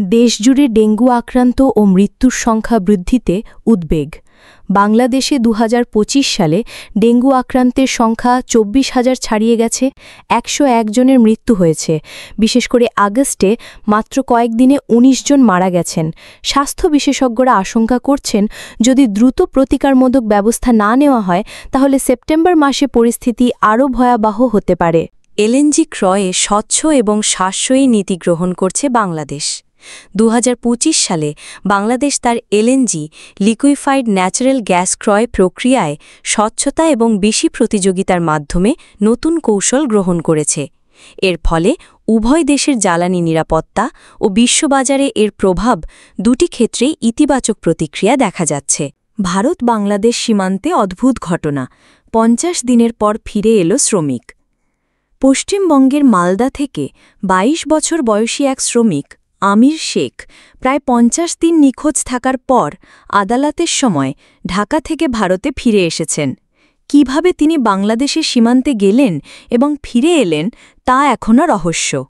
দেশজুড়ে ডেঙ্গু আক্রান্ত ও মৃত্যুর সংখ্যা বৃদ্ধিতে উদ্বেগ। বাংলাদেশে ২০২৫ সালে ডেঙ্গু আক্রান্তের সংখ্যা ২৪,০০০ ছাড়িয়ে গেছে, ১০১ জনের মৃত্যু হয়েছে। বিশেষ করে আগস্টে মাত্র কয়েকদিনে ১৯ জন মারা গেছেন। স্বাস্থ্য বিশেষজ্ঞরা আশঙ্কা করছেন, যদি দ্রুত প্রতিকারমূলক ব্যবস্থা না নেওয়া হয় তাহলে সেপ্টেম্বর মাসে পরিস্থিতি আরও ভয়াবহ হতে পারে। এলএনজি ক্রয়ে স্বচ্ছ এবং সাশ্রয়ী নীতি গ্রহণ করছে বাংলাদেশ। ২০২৫ সালে বাংলাদেশ তার এলএনজি লিকুইফাইড ন্যাচারাল গ্যাস ক্রয় প্রক্রিয়ায় স্বচ্ছতা এবং বেশি প্রতিযোগিতার মাধ্যমে নতুন কৌশল গ্রহণ করেছে। এর ফলে উভয় দেশের জ্বালানি নিরাপত্তা ও বিশ্ববাজারে এর প্রভাব দুটি ক্ষেত্রেই ইতিবাচক প্রতিক্রিয়া দেখা যাচ্ছে। ভারত বাংলাদেশ সীমান্তে অদ্ভুত ঘটনা, ৫০ দিনের পর ফিরে এলো শ্রমিক। পশ্চিমবঙ্গের মালদা থেকে ২২ বছর বয়সী এক শ্রমিক আমির শেখ প্রায় ৫০ দিন নিখোঁজ থাকার পর আদালতের সময় ঢাকা থেকে ভারতে ফিরে এসেছেন। কিভাবে তিনি বাংলাদেশের সীমান্তে গেলেন এবং ফিরে এলেন তা এখনও রহস্য।